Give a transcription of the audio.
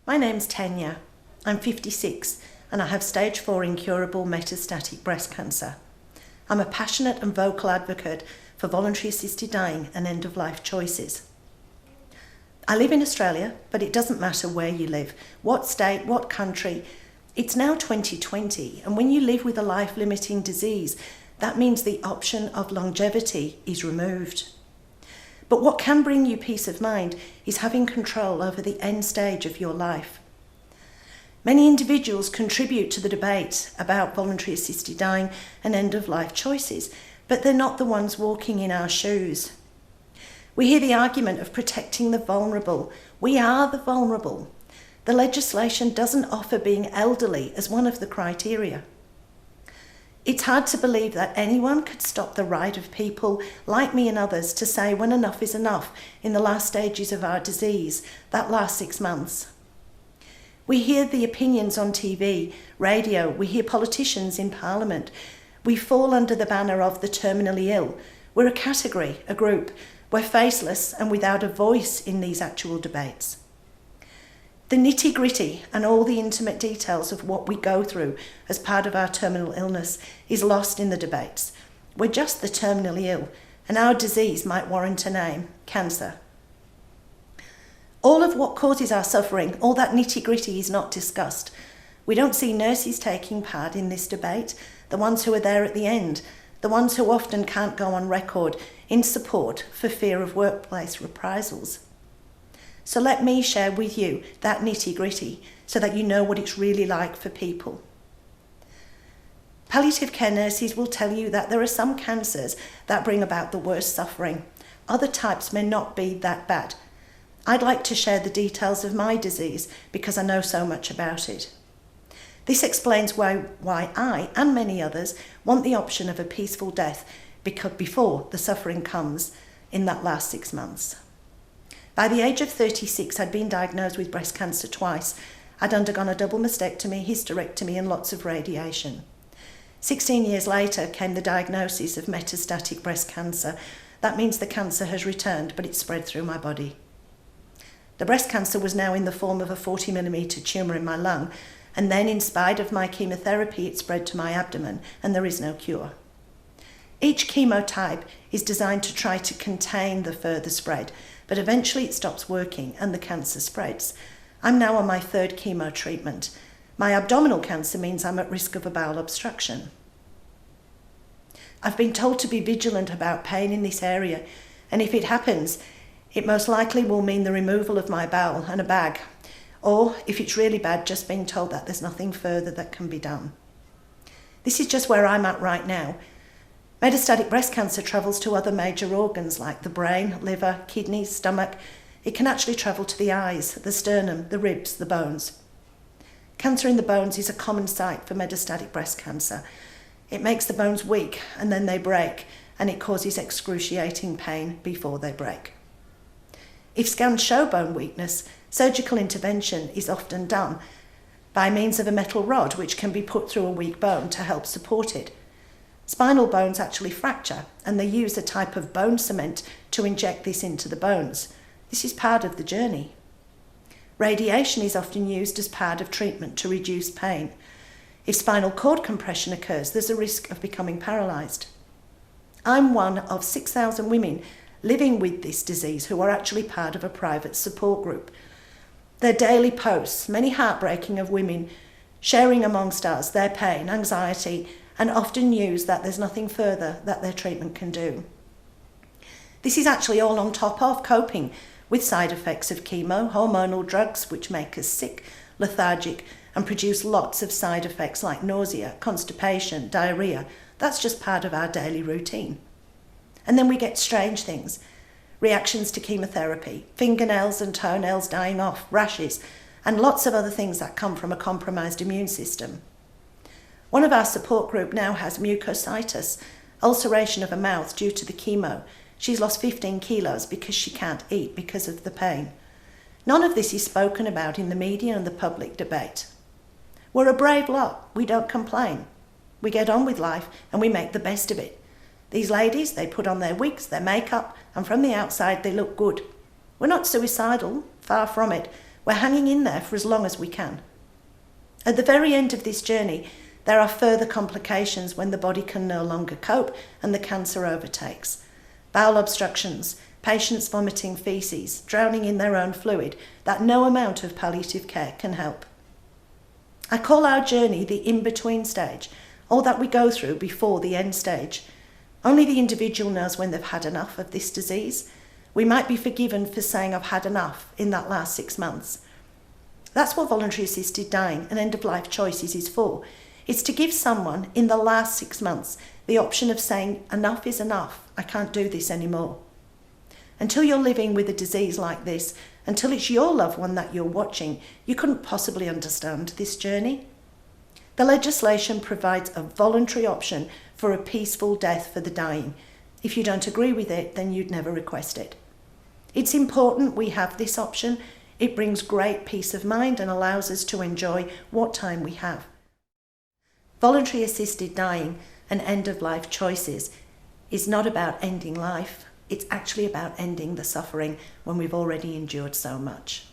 My name's Tanya. I'm 56 and I have stage 4 incurable metastatic breast cancer. I'm a passionate and vocal advocate for voluntary assisted dying and end-of-life choices. I live in Australia, but it doesn't matter where you live, what state, what country. It's now 2020, and when you live with a life-limiting disease, that means the option of longevity is removed. But what can bring you peace of mind is having control over the end stage of your life. Many individuals contribute to the debate about voluntary assisted dying and end-of-life choices, but they're not the ones walking in our shoes. We hear the argument of protecting the vulnerable. We are the vulnerable. The legislation doesn't offer being elderly as one of the criteria. It's hard to believe that anyone could stop the right of people like me and others to say when enough is enough in the last stages of our disease, that last 6 months. We hear the opinions on TV, radio, we hear politicians in Parliament. We fall under the banner of the terminally ill. We're a category, a group. We're faceless and without a voice in these actual debates. The nitty-gritty and all the intimate details of what we go through as part of our terminal illness is lost in the debates. We're just the terminally ill, and our disease might warrant a name, cancer. All of what causes our suffering, all that nitty-gritty is not discussed. We don't see nurses taking part in this debate, the ones who are there at the end, the ones who often can't go on record in support for fear of workplace reprisals. So let me share with you that nitty-gritty so that you know what it's really like for people. Palliative care nurses will tell you that there are some cancers that bring about the worst suffering. Other types may not be that bad. I'd like to share the details of my disease because I know so much about it. This explains why I and many others want the option of a peaceful death before the suffering comes in that last 6 months. By the age of 36, I'd been diagnosed with breast cancer twice. I'd undergone a double mastectomy, hysterectomy, and lots of radiation. 16 years later came the diagnosis of metastatic breast cancer. That means the cancer has returned, but it's spread through my body. The breast cancer was now in the form of a 40mm tumour in my lung, and then in spite of my chemotherapy, it spread to my abdomen, and there is no cure. Each chemotype is designed to try to contain the further spread, but eventually it stops working and the cancer spreads. I'm now on my 3rd chemo treatment. My abdominal cancer means I'm at risk of a bowel obstruction. I've been told to be vigilant about pain in this area, and if it happens, it most likely will mean the removal of my bowel and a bag, or if it's really bad, just being told that there's nothing further that can be done. This is just where I'm at right now. Metastatic breast cancer travels to other major organs like the brain, liver, kidneys, stomach. It can actually travel to the eyes, the sternum, the ribs, the bones. Cancer in the bones is a common site for metastatic breast cancer. It makes the bones weak and then they break, and it causes excruciating pain before they break. If scans show bone weakness, surgical intervention is often done by means of a metal rod which can be put through a weak bone to help support it. Spinal bones actually fracture, and they use a type of bone cement to inject this into the bones. This is part of the journey. Radiation is often used as part of treatment to reduce pain. If spinal cord compression occurs, there's a risk of becoming paralysed. I'm one of 6,000 women living with this disease who are actually part of a private support group. Their daily posts, many heartbreaking, of women sharing amongst us their pain, anxiety, and often news that there's nothing further that their treatment can do. This is actually all on top of coping with side effects of chemo, hormonal drugs which make us sick, lethargic, and produce lots of side effects like nausea, constipation, diarrhea. That's just part of our daily routine. And then we get strange things, reactions to chemotherapy, fingernails and toenails dying off, rashes, and lots of other things that come from a compromised immune system. One of our support group now has mucositis, ulceration of her mouth due to the chemo. She's lost 15 kilos because she can't eat because of the pain. None of this is spoken about in the media and the public debate. We're a brave lot. We don't complain. We get on with life and we make the best of it. These ladies, they put on their wigs, their makeup, and from the outside they look good. We're not suicidal, far from it, We're hanging in there for as long as we can. At the very end of this journey, there are further complications when the body can no longer cope and the cancer overtakes. Bowel obstructions, patients vomiting faeces, drowning in their own fluid that no amount of palliative care can help. I call our journey the in-between stage, or that we go through before the end stage. Only the individual knows when they've had enough of this disease. We might be forgiven for saying I've had enough in that last 6 months. That's what voluntary assisted dying and end-of-life choices is for. It's to give someone in the last 6 months the option of saying enough is enough, I can't do this anymore. Until you're living with a disease like this, until it's your loved one that you're watching, you couldn't possibly understand this journey. The legislation provides a voluntary option for a peaceful death for the dying. If you don't agree with it, then you'd never request it. It's important we have this option. It brings great peace of mind and allows us to enjoy what time we have. Voluntary assisted dying and end-of-life choices is not about ending life. It's actually about ending the suffering when we've already endured so much.